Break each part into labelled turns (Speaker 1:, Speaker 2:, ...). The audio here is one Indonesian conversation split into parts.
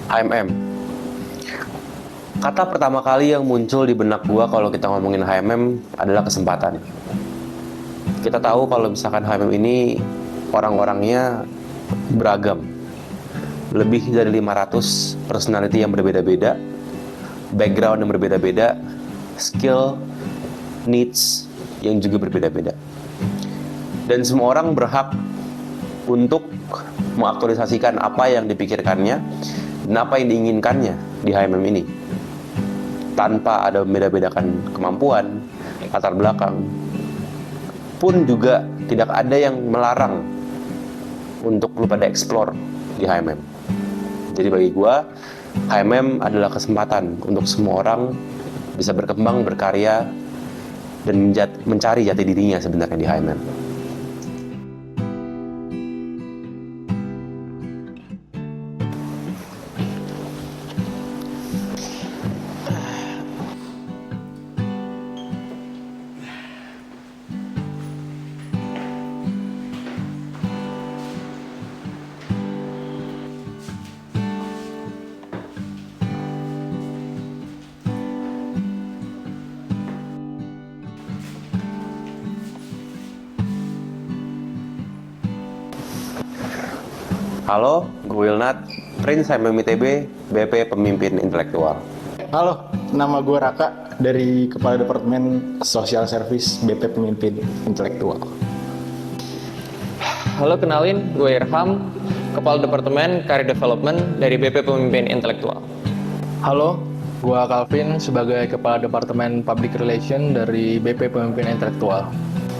Speaker 1: HMM. Kata pertama kali yang muncul di benak gua kalau kita ngomongin HMM adalah kesempatan. Kita tahu kalau misalkan HMM ini orang-orangnya beragam. Lebih dari 500 personality yang berbeda-beda, background yang berbeda-beda, skill, needs yang juga berbeda-beda. Dan semua orang berhak untuk mengaktualisasikan apa yang dipikirkannya dan apa yang diinginkannya di HMM ini. Tanpa ada membeda-bedakan kemampuan, latar belakang, pun juga tidak ada yang melarang untuk lu pada explore di HMM. Jadi bagi gua, HMM adalah kesempatan untuk semua orang bisa berkembang, berkarya, dan mencari jati dirinya sebenarnya di HMM. Halo, gue Wilnat, Prince HMM ITB, BP Pemimpin Intelektual.
Speaker 2: Halo, nama gue Raka dari Kepala Departemen Social Service BP Pemimpin Intelektual.
Speaker 3: Halo, kenalin, gue Irham, Kepala Departemen Career Development dari BP Pemimpin Intelektual.
Speaker 4: Halo, gue Calvin sebagai Kepala Departemen Public Relation dari BP Pemimpin Intelektual.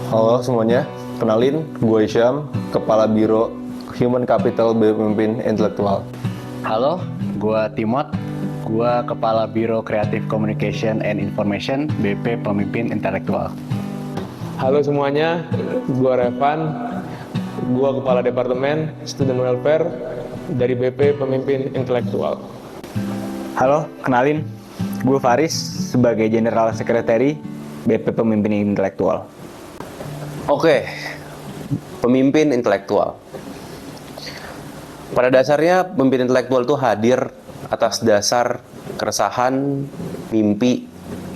Speaker 5: Halo semuanya, kenalin gue Isyam, Kepala Biro Human Capital BP Pemimpin Intelektual.
Speaker 6: Halo, gue Timot, gue Kepala Biro Creative Communication and Information BP Pemimpin Intelektual.
Speaker 7: Halo semuanya, gue Revan, gue Kepala Departemen Student Welfare dari BP Pemimpin Intelektual.
Speaker 8: Halo, kenalin, gue Faris sebagai General Secretary BP Pemimpin Intelektual.
Speaker 1: Oke, pemimpin intelektual. Pada dasarnya, pemimpin intelektual itu hadir atas dasar keresahan, mimpi,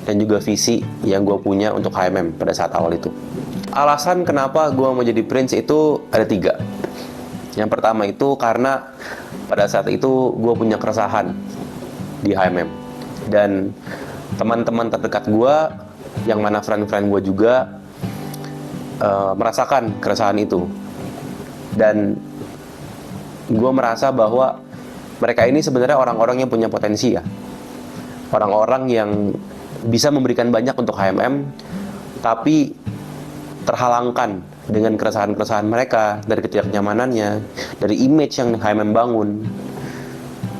Speaker 1: dan juga visi yang gue punya untuk HMM pada saat awal itu. Alasan kenapa gue mau jadi Prince itu ada 3. Yang pertama itu karena pada saat itu gue punya keresahan di HMM. Dan teman-teman terdekat gue, yang mana friend-friend gue juga, merasakan keresahan itu. Dan gue merasa bahwa mereka ini sebenarnya orang-orang yang punya potensi ya. Orang-orang yang bisa memberikan banyak untuk HMM, tapi terhalangkan dengan keresahan-keresahan mereka, dari ketidaknyamanannya, dari image yang HMM bangun.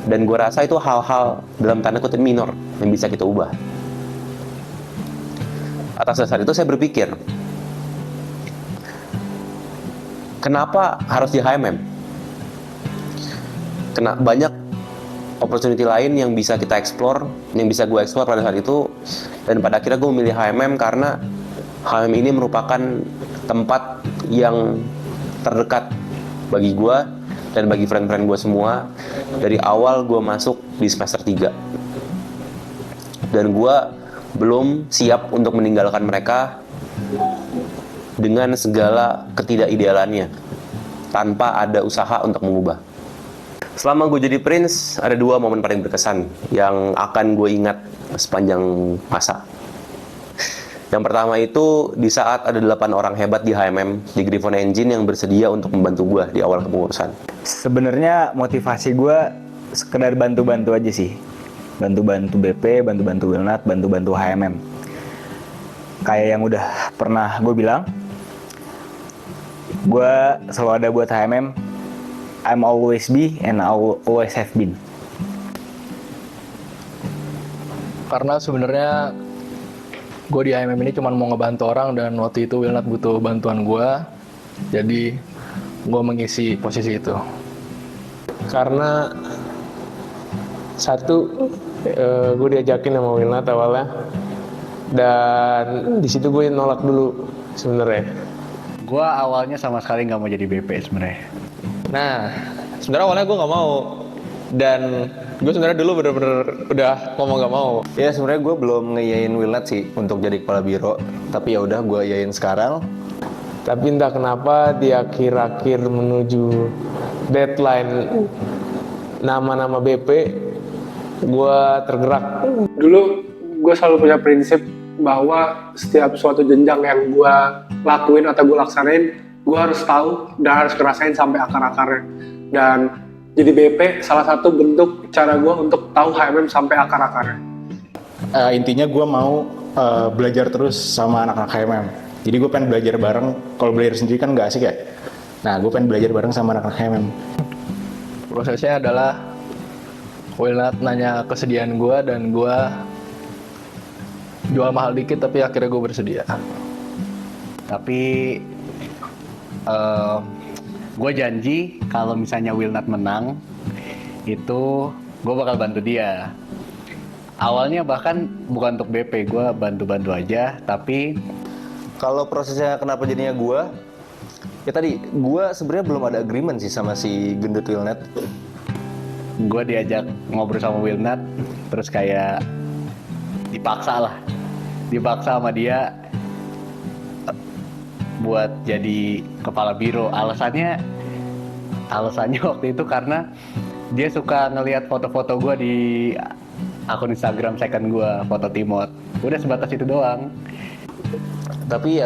Speaker 1: Dan gue rasa itu hal-hal dalam tanda kutip minor yang bisa kita ubah. Atas dasar itu saya berpikir, kenapa harus di HMM? Kena banyak opportunity lain yang bisa kita explore, yang bisa gue explore pada saat itu. Dan pada akhirnya gue memilih HMM karena HMM ini merupakan tempat yang terdekat bagi gue dan bagi friend-friend gue semua dari awal gue masuk di semester 3. Dan gue belum siap untuk meninggalkan mereka dengan segala ketidakidealannya, tanpa ada usaha untuk mengubah. Selama gue jadi Prince, ada 2 momen paling berkesan yang akan gue ingat sepanjang masa. Yang pertama itu di saat ada 8 orang hebat di HMM di Griffon Engine yang bersedia untuk membantu gue di awal kepengurusan.
Speaker 8: Sebenarnya motivasi gue sekedar bantu-bantu aja sih. Bantu-bantu BP, bantu-bantu Wilnat, bantu-bantu HMM. Kayak yang udah pernah gue bilang, gue selalu ada buat HMM. I'm always be and I always have been.
Speaker 4: Karena sebenarnya gue di HMM ini cuma mau ngebantu orang, dan waktu itu Wilnat butuh bantuan gue, jadi gue mengisi posisi itu.
Speaker 7: Karena satu, gue diajakin sama Wilnat awalnya, dan di situ gue nolak dulu sebenarnya.
Speaker 6: Gue awalnya sama sekali nggak mau jadi BP sebenarnya.
Speaker 3: Nah, sebenarnya awalnya gue nggak mau, dan Gue sebenarnya dulu bener-bener udah ngomong gak mau.
Speaker 5: Ya sebenarnya gue belum ngeyain Wilnat sih untuk jadi kepala biro, tapi ya udah gue yain sekarang.
Speaker 7: Tapi entah kenapa di akhir-akhir menuju deadline nama-nama BP, gue tergerak.
Speaker 9: Dulu gue selalu punya prinsip bahwa setiap suatu jenjang yang gue lakuin atau gue laksanain, gue harus tahu dan harus ngerasain sampai akar-akarnya. Dan jadi BP salah satu bentuk cara gue untuk tahu HMM sampai akar-akarnya.
Speaker 2: Intinya gue mau belajar terus sama anak-anak HMM. Jadi gue pengen belajar bareng. Kalau belajar sendiri kan nggak asik ya. Nah, gue pengen belajar bareng sama anak-anak HMM.
Speaker 4: Prosesnya adalah Wilnat nanya kesediaan gue dan gue jual mahal dikit tapi akhirnya gue bersedia.
Speaker 6: Tapi gue janji kalau misalnya Wilnat menang, itu gue bakal bantu dia. Awalnya bahkan bukan untuk BP, gue bantu-bantu aja, tapi
Speaker 5: Kalau prosesnya kenapa jadinya gue, ya tadi gue sebenarnya belum ada agreement sih sama si gendut Wilnat.
Speaker 6: gue diajak ngobrol sama Wilnat, terus kayak dipaksa sama dia buat jadi kepala biro. Alasannya waktu itu karena dia suka ngelihat foto-foto gue di akun Instagram second gue, foto Timot. Udah sebatas itu doang.
Speaker 5: Tapi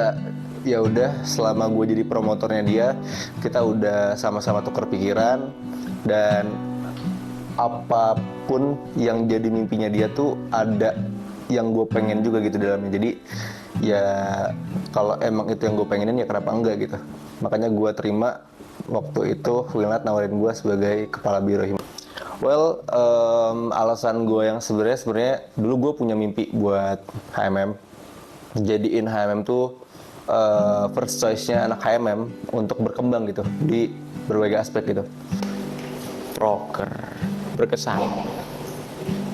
Speaker 5: ya udah, selama gue jadi promotornya dia, kita udah sama-sama tukar pikiran, dan apapun yang jadi mimpinya dia tuh ada yang gue pengen juga gitu dalamnya. Jadi ya kalau emang itu yang gue pengenin, ya kenapa enggak gitu. Makanya gue terima waktu itu Wilnat nawarin gue sebagai kepala biro Hima. Well, alasan gue yang sebenarnya dulu gue punya mimpi buat HMM. Jadiin HMM tuh first choice-nya anak HMM untuk berkembang gitu di berbagai aspek gitu.
Speaker 3: Proker, berkesan.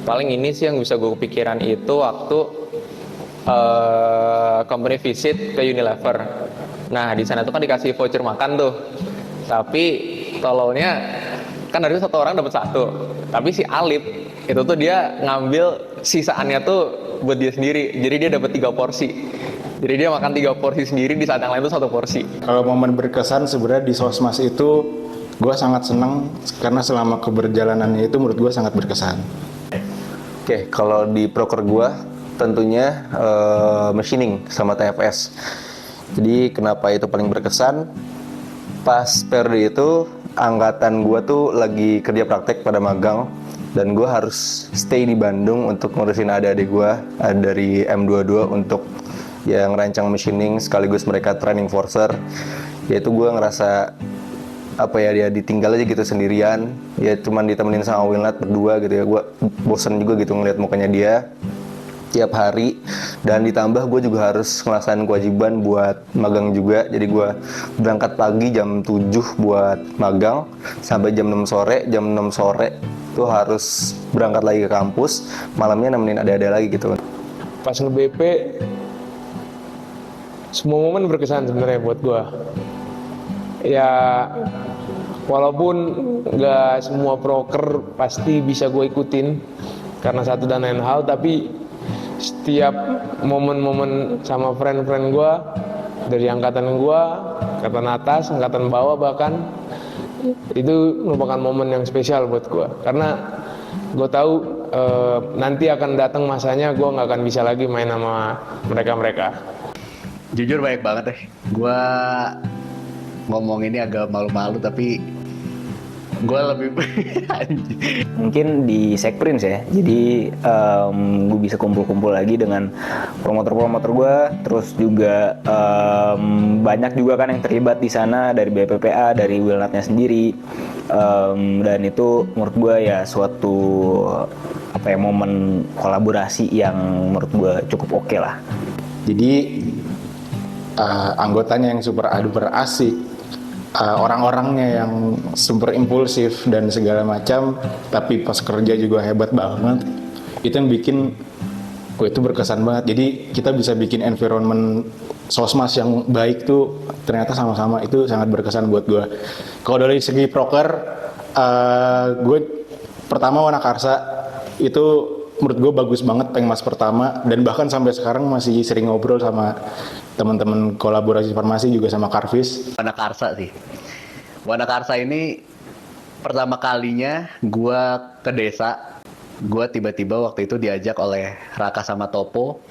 Speaker 3: Paling ini sih yang bisa gue kepikiran itu waktu company visit ke Unilever. Nah, di sana tuh kan dikasih voucher makan tuh. Tapi tololnya kan dari satu orang dapat satu. Tapi si Alip itu tuh dia ngambil sisaannya tuh buat dia sendiri. Jadi dia dapat 3 porsi. Jadi dia makan 3 porsi sendiri, di saat yang lain tuh 1 porsi.
Speaker 2: Kalau momen berkesan sebenarnya di Sosmas itu gue sangat senang karena selama keberjalanannya itu menurut gue sangat berkesan.
Speaker 5: Oke, kalau di proker gue tentunya machining sama TFS. Jadi kenapa itu paling berkesan? Pas periode itu angkatan gue tuh lagi kerja praktek pada magang, dan gue harus stay di Bandung untuk ngurusin adik-adik gue dari M22 untuk yang ngerancang machining sekaligus mereka training forcer. Yaitu gue ngerasa apa ya, dia ditinggal aja gitu sendirian, ya cuman ditemenin sama Wilnat berdua gitu ya. Gue bosen juga gitu ngeliat mukanya dia tiap hari, dan ditambah gue juga harus ngelaksanain kewajiban buat magang juga. Jadi gue berangkat pagi jam 7 buat magang sampai jam 6 sore. Jam 6 sore tuh harus berangkat lagi ke kampus, malamnya nemenin adik-adik lagi gitu.
Speaker 7: Pas nge-BP, semua momen berkesan sebenarnya buat gue. Ya, walaupun nggak semua proker pasti bisa gue ikutin karena satu dan lain hal, tapi setiap momen-momen sama friend-friend gue dari angkatan gue, angkatan atas, angkatan bawah bahkan, itu merupakan momen yang spesial buat gue. Karena gue tahu nanti akan datang masanya gue nggak akan bisa lagi main sama mereka-mereka.
Speaker 6: Jujur banyak banget deh. Gue ngomong ini agak malu-malu, tapi gue lebih
Speaker 8: Mungkin di Sekprins ya, jadi gue bisa kumpul-kumpul lagi dengan promotor-promotor gue, terus juga banyak juga kan yang terlibat di sana dari BPPA, dari Wilnatnya sendiri, dan itu menurut gue ya suatu momen kolaborasi yang menurut gue cukup oke lah.
Speaker 2: Jadi anggotanya yang super asik, orang-orangnya yang super impulsif dan segala macam, tapi pas kerja juga hebat banget. Itu yang bikin itu berkesan banget. Jadi kita bisa bikin environment Sosmas yang baik tuh ternyata sama-sama, itu sangat berkesan buat gue. Kalau dari segi proker, gue Pertama Wana Karsa itu menurut gue bagus banget Pengmas pertama, dan bahkan sampai sekarang masih sering ngobrol sama teman-teman kolaborasi farmasi juga sama Karvis.
Speaker 6: Wana Karsa sih. Wana Karsa ini pertama kalinya gua ke desa. Gua tiba-tiba waktu itu diajak oleh Raka sama Topo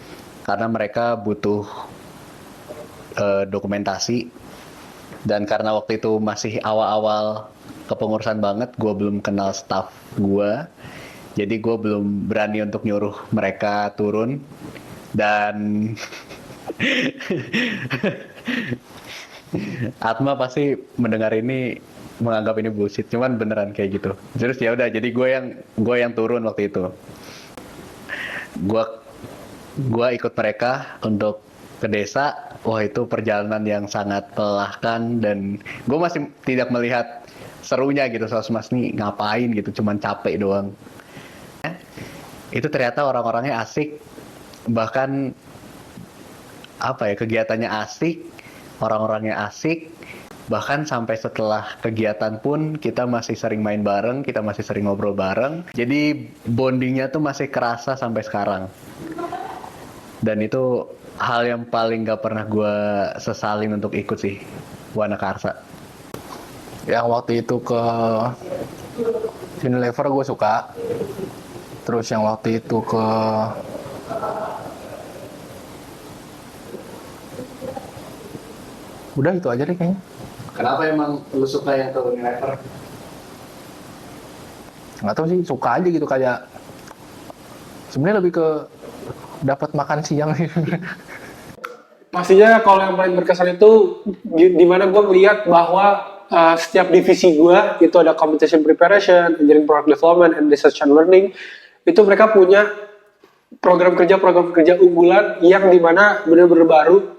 Speaker 6: karena mereka butuh dokumentasi, dan karena waktu itu masih awal-awal kepengurusan banget, gua belum kenal staff gua. Jadi gue belum berani untuk nyuruh mereka turun, dan Atma pasti mendengar ini menganggap ini bullshit, cuman beneran kayak gitu. Terus ya udah, jadi gue yang turun waktu itu. Gue ikut mereka untuk ke desa. Wah, itu perjalanan yang sangat melelahkan, dan gue masih tidak melihat serunya gitu. Sosmas nih ngapain gitu, cuman capek doang. Itu ternyata orang-orangnya asik, bahkan apa ya, kegiatannya asik, orang-orangnya asik, bahkan sampai setelah kegiatan pun kita masih sering main bareng, kita masih sering ngobrol bareng, jadi bondingnya tuh masih kerasa sampai sekarang. Dan itu hal yang paling gak pernah gue sesalin untuk ikut sih, Wana Karsa.
Speaker 4: Yang waktu itu ke Unilever gue suka. Terus yang waktu itu ke udah itu aja deh kayaknya.
Speaker 6: Kenapa emang lu suka yang ke Unilever?
Speaker 4: Nggak tahu sih, suka aja gitu, kayak sebenarnya lebih ke dapat makan siang.
Speaker 9: Pastinya kalau yang paling berkesan itu di mana gue ngeliat bahwa setiap divisi gue itu ada competition preparation, engineering product development, and research and learning. Itu mereka punya program kerja unggulan yang dimana benar-benar baru,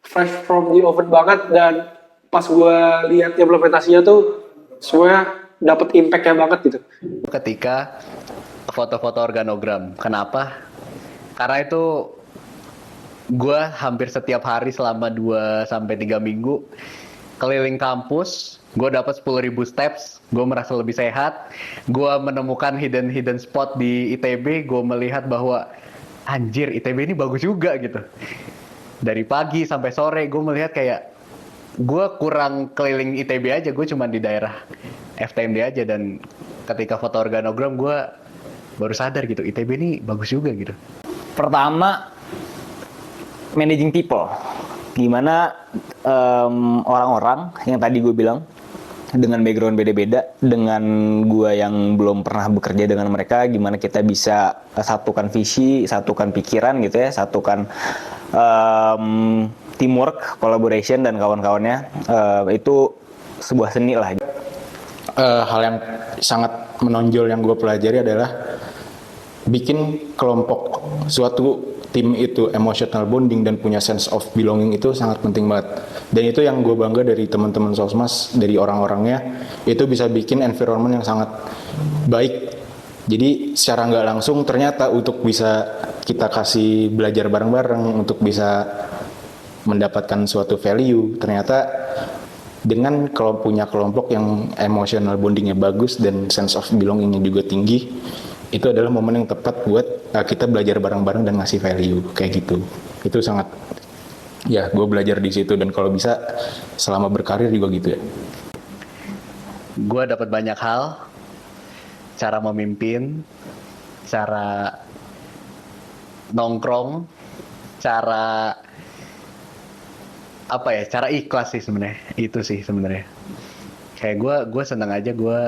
Speaker 9: fresh from the oven banget, dan pas gue lihat implementasinya tuh semuanya dapat impact-nya banget gitu.
Speaker 6: Ketika foto-foto organogram, kenapa? Karena itu gue hampir setiap hari selama 2-3 minggu keliling kampus. Gue dapat 10.000 steps, gue merasa lebih sehat, gue menemukan hidden spot di ITB, gue melihat bahwa anjir ITB ini bagus juga gitu. Dari pagi sampai sore gue melihat kayak gue kurang keliling ITB aja, gue cuma di daerah FTMD aja, dan ketika foto organogram gue baru sadar gitu, ITB ini bagus juga gitu.
Speaker 8: Pertama, managing people. Gimana orang-orang yang tadi gue bilang dengan background beda-beda, dengan gue yang belum pernah bekerja dengan mereka, gimana kita bisa satukan visi, satukan pikiran gitu ya, satukan teamwork, collaboration dan kawan-kawannya, itu sebuah seni lah.
Speaker 2: Hal yang sangat menonjol yang gue pelajari adalah bikin kelompok suatu tim itu emotional bonding dan punya sense of belonging itu sangat penting banget. Dan itu yang gue bangga dari teman-teman Sosmas, dari orang-orangnya, itu bisa bikin environment yang sangat baik. Jadi secara nggak langsung ternyata untuk bisa kita kasih belajar bareng-bareng, untuk bisa mendapatkan suatu value, ternyata dengan kalau punya kelompok yang emotional bondingnya bagus dan sense of belongingnya juga tinggi, itu adalah momen yang tepat buat kita belajar bareng-bareng dan ngasih value kayak gitu. Itu sangat, ya gue belajar di situ, dan kalau bisa selama berkarir juga gitu ya.
Speaker 6: Gue dapat banyak hal, cara memimpin, cara nongkrong, cara apa ya, cara ikhlas sih sebenarnya. Itu sih sebenarnya. Kayak gue seneng aja gue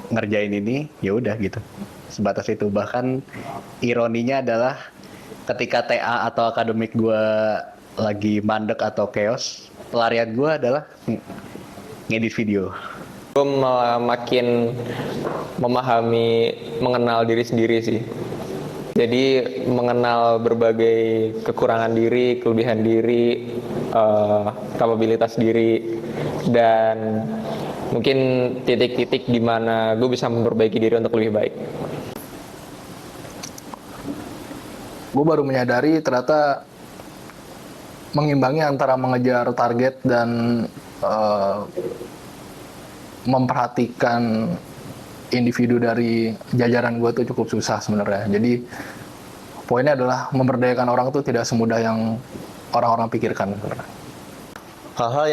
Speaker 6: ngerjain ini, ya udah gitu. Sebatas itu. Bahkan ironinya adalah ketika TA atau akademik gue lagi mandek atau chaos, pelarian gue adalah ngedit video.
Speaker 3: Gue malah makin memahami, mengenal diri sendiri sih. Jadi mengenal berbagai kekurangan diri, kelebihan diri, kapabilitas diri, dan mungkin titik-titik di mana gue bisa memperbaiki diri untuk lebih baik.
Speaker 4: Gue baru menyadari ternyata mengimbangi antara mengejar target dan memperhatikan individu dari jajaran gue tuh cukup susah sebenarnya. Jadi poinnya adalah memberdayakan orang tuh tidak semudah yang orang-orang pikirkan.
Speaker 5: Hal-hal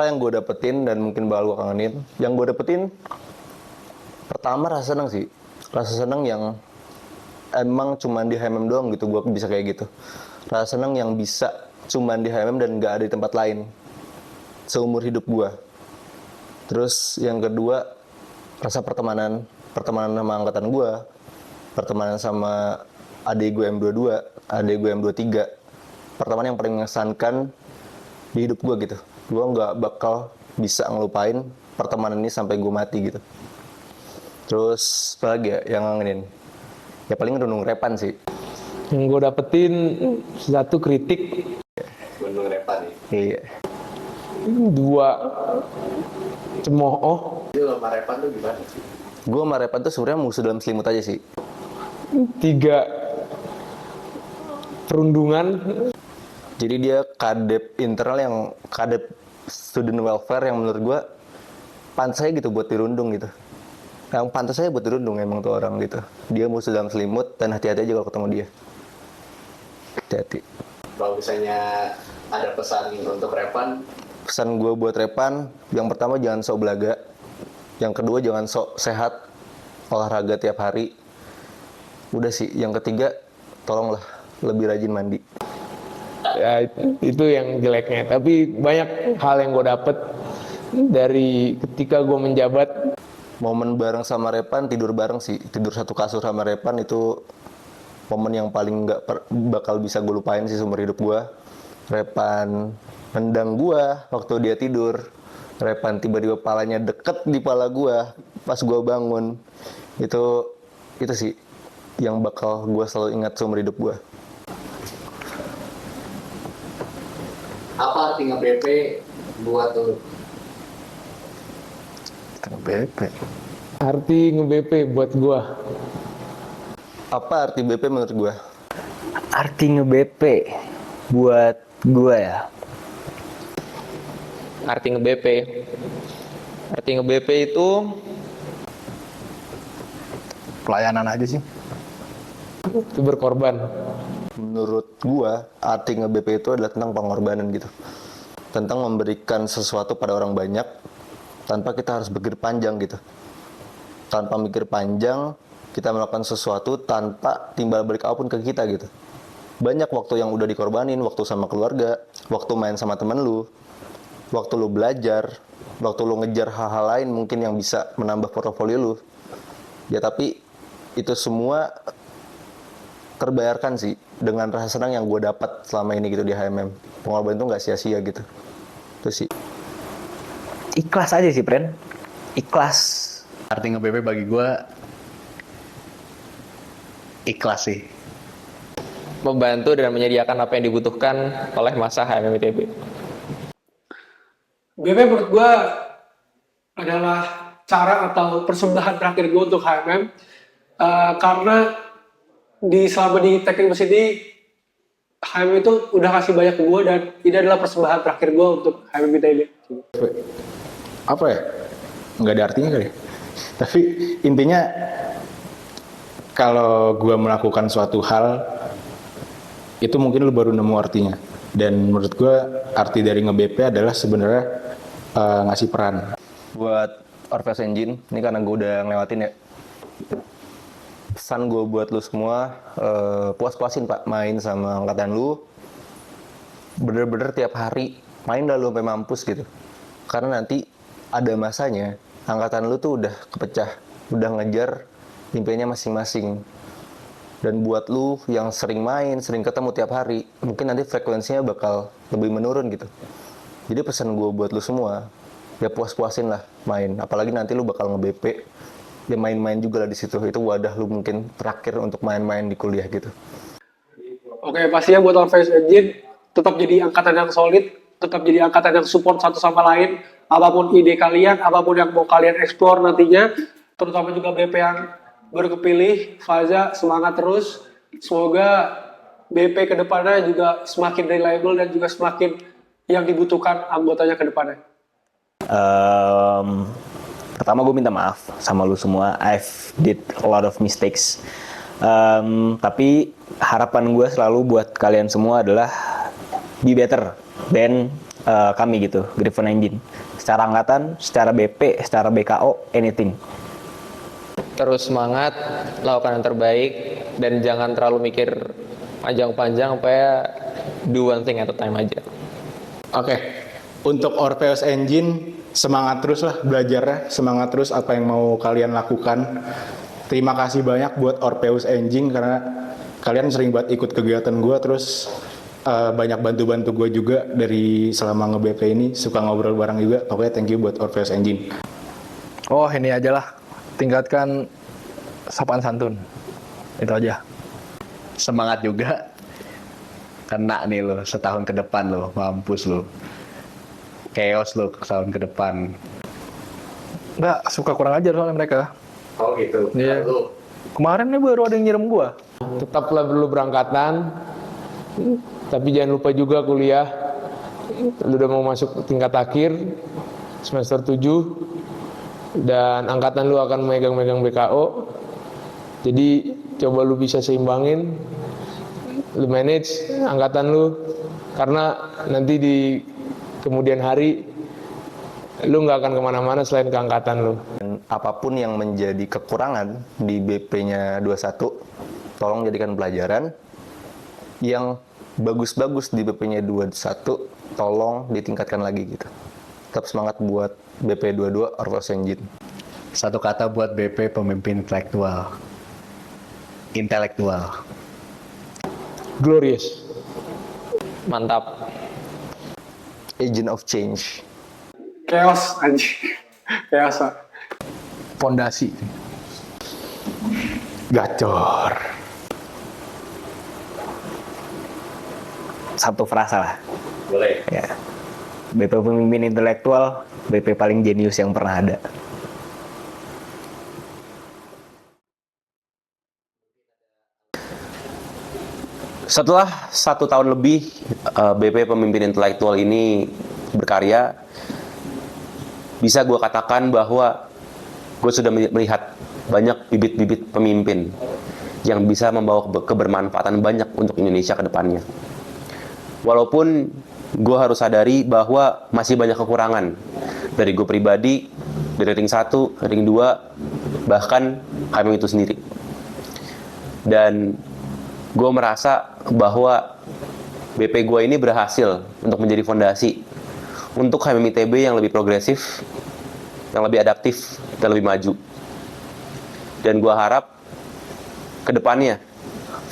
Speaker 5: yang gue dapetin dan mungkin bakal gue kangenin, yang gue dapetin pertama rasa seneng sih, rasa seneng yang emang cuman di HMM doang gitu gue bisa kayak gitu. Rasa seneng yang bisa cuman di HMM dan gak ada di tempat lain seumur hidup gue. Terus yang kedua, rasa pertemanan sama angkatan gue, pertemanan sama adik gue M22, adik gue M23, pertemanan yang paling mengesankan di hidup gue gitu. Gue nggak bakal bisa ngelupain pertemanan ini sampai gue mati gitu. Terus apa lagi ya yang ngangenin? Ya paling renung repan sih.
Speaker 7: Yang gue dapetin satu kritik,
Speaker 5: Renung repan nih. Iya.
Speaker 7: dua cemooh,
Speaker 5: Gue sama repan tuh sebenarnya musuh dalam selimut aja sih.
Speaker 7: tiga perundungan.
Speaker 5: Jadi dia kadep internal yang kadep student welfare yang menurut gue pantas aja gitu buat dirundung gitu. Yang pantas aja buat dirundung emang tuh orang gitu. Dia musuh dalam selimut dan hati-hati aja kalau ketemu dia. Hati-hati.
Speaker 6: Kalau misalnya ada pesan untuk Repan,
Speaker 5: Pesan gue buat repan, yang pertama jangan sok belaga. Yang kedua jangan sok sehat, olahraga tiap hari. Udah sih, yang ketiga tolonglah lebih rajin mandi.
Speaker 7: Ya itu yang jeleknya. Tapi banyak hal yang gue dapet dari ketika gue menjabat.
Speaker 5: Momen bareng sama repan, tidur bareng sih. Tidur satu kasur sama repan itu momen yang paling nggak bakal bisa gue lupain sih seumur hidup gue. Repan nendang gue waktu dia tidur. Repan tiba-tiba palanya deket di pala gue pas gue bangun. Itu sih yang bakal gue selalu ingat seumur hidup gue.
Speaker 6: apa arti nge-BP buat lu?
Speaker 2: BP.
Speaker 7: Arti nge-BP buat gue,
Speaker 5: Apa arti BP menurut gue?
Speaker 8: Arti nge-BP buat gue ya.
Speaker 3: Arti nge-BP. Arti nge-BP itu
Speaker 4: Pelayanan aja sih.
Speaker 7: itu berkorban.
Speaker 5: Menurut gua, arti nge-BP itu adalah tentang pengorbanan gitu. Tentang memberikan sesuatu pada orang banyak tanpa kita harus berpikir panjang gitu. Tanpa mikir panjang, kita melakukan sesuatu tanpa timbal balik apapun ke kita gitu. Banyak waktu yang udah dikorbanin, waktu sama keluarga, waktu main sama temen lu, waktu lu belajar, waktu lu ngejar hal-hal lain mungkin yang bisa menambah portofolio lu. Ya tapi itu semua terbayarkan sih dengan rasa senang yang gue dapat selama ini gitu di HMM. Pengorbanan itu nggak sia-sia gitu. Itu sih.
Speaker 8: Ikhlas aja sih, Pren. Ikhlas.
Speaker 6: Arti nge-BP bagi gue ikhlas sih.
Speaker 3: membantu dan menyediakan apa yang dibutuhkan oleh masa HMM ITB.
Speaker 9: BP menurut gue adalah cara atau persembahan terakhir gue untuk HMM karena selama di teknik mesin ini HMM itu udah kasih banyak ke gue dan ini adalah persembahan terakhir gue untuk HMM ITB.
Speaker 2: Apa ya? Nggak ada artinya kali. Tapi intinya kalau gue melakukan suatu hal itu mungkin lu baru nemu artinya. Dan menurut gue arti dari nge-BP adalah sebenarnya ngasih peran.
Speaker 5: Buat Orpheus Engine, ini karena gue udah ngelewatin ya. Pesan gue buat lu semua, puas-puasin Pak main sama angkatan lu. Bener-bener tiap hari main dah lu sampai mampus gitu. Karena nanti ada masanya angkatan lu tuh udah kepecah, udah ngejar impiannya masing-masing. Dan buat lu yang sering main, sering ketemu tiap hari, mungkin nanti frekuensinya bakal lebih menurun gitu. Jadi pesan gue buat lu semua, ya puas-puasin lah main. Apalagi nanti lu bakal nge-BP, ya main-main juga lah di situ. Itu wadah lu mungkin terakhir untuk main-main di kuliah gitu.
Speaker 9: Oke, pastinya buat Orpheus Engine tetap jadi angkatan yang solid, tetap jadi angkatan yang support satu sama lain. Apapun ide kalian, apapun yang mau kalian explore nantinya, terutama juga BP yang baru kepilih, Faza semangat terus. Semoga BP ke depannya juga semakin reliable dan juga semakin yang dibutuhkan anggotanya ke depannya.
Speaker 8: Pertama gue minta maaf sama lu semua. I've did a lot of mistakes. Tapi harapan gue selalu buat kalian semua adalah be better than kami gitu, Griffon Engine. Secara angkatan, secara BP, secara BKO, anything.
Speaker 3: Terus semangat, lakukan yang terbaik, dan jangan terlalu mikir panjang-panjang, supaya do one thing at a time aja.
Speaker 2: Oke, untuk Orpheus Engine, semangat terus lah belajarnya, semangat terus apa yang mau kalian lakukan. Terima kasih banyak buat Orpheus Engine karena kalian sering banget ikut kegiatan gue, terus banyak bantu-bantu gue juga dari selama nge-BP ini, suka ngobrol bareng juga. Oke, thank you buat Orpheus Engine.
Speaker 4: Oh, ini aja lah. Tingkatkan sopan santun. Itu aja.
Speaker 6: Semangat juga. Kena nih lo, setahun ke depan lo, mampus lo. Chaos lo setahun ke depan.
Speaker 4: Nggak, suka kurang ajar soalnya mereka.
Speaker 6: Oh gitu.
Speaker 4: Iya. Kemarin nih baru ada yang nyiram gua.
Speaker 7: Tetaplah perlu berangkatan, tapi jangan lupa juga kuliah. Lu udah mau masuk tingkat akhir semester 7 dan angkatan lu akan megang-megang BKO. Jadi coba lu bisa seimbangin, lu manage angkatan lu, karena nanti di kemudian hari lu nggak akan kemana-mana selain ke angkatan lu.
Speaker 5: Dan apapun yang menjadi kekurangan di BP-nya 21, tolong jadikan pelajaran. Yang bagus-bagus di BP-nya 21, tolong ditingkatkan lagi gitu. Tetap semangat buat BP 22 Orpheus Engine.
Speaker 6: Satu kata buat BP, pemimpin intelektual. Intelektual.
Speaker 7: Glorious.
Speaker 3: Mantap.
Speaker 5: Agent of change.
Speaker 9: Chaos anjing. Chaos. Ah.
Speaker 4: Fondasi.
Speaker 2: Gacor.
Speaker 8: Satu frasa lah. Boleh. Ya. BP pemimpin intelektual, BP paling jenius yang pernah ada.
Speaker 1: Setelah 1 tahun lebih BP pemimpin intelektual ini berkarya, bisa gue katakan bahwa gue sudah melihat banyak bibit-bibit pemimpin yang bisa membawa kebermanfaatan banyak untuk Indonesia ke depannya. Walaupun gue harus sadari bahwa masih banyak kekurangan dari gue pribadi, dari ring 1, ring 2, bahkan HMM itu sendiri. Dan gue merasa bahwa BP gue ini berhasil untuk menjadi fondasi untuk HMM ITB yang lebih progresif, yang lebih adaptif, dan lebih maju. Dan gue harap ke depannya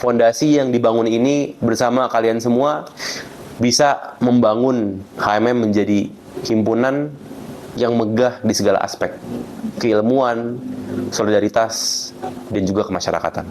Speaker 1: fondasi yang dibangun ini bersama kalian semua bisa membangun HMM menjadi himpunan yang megah di segala aspek, keilmuan, solidaritas, dan juga kemasyarakatan.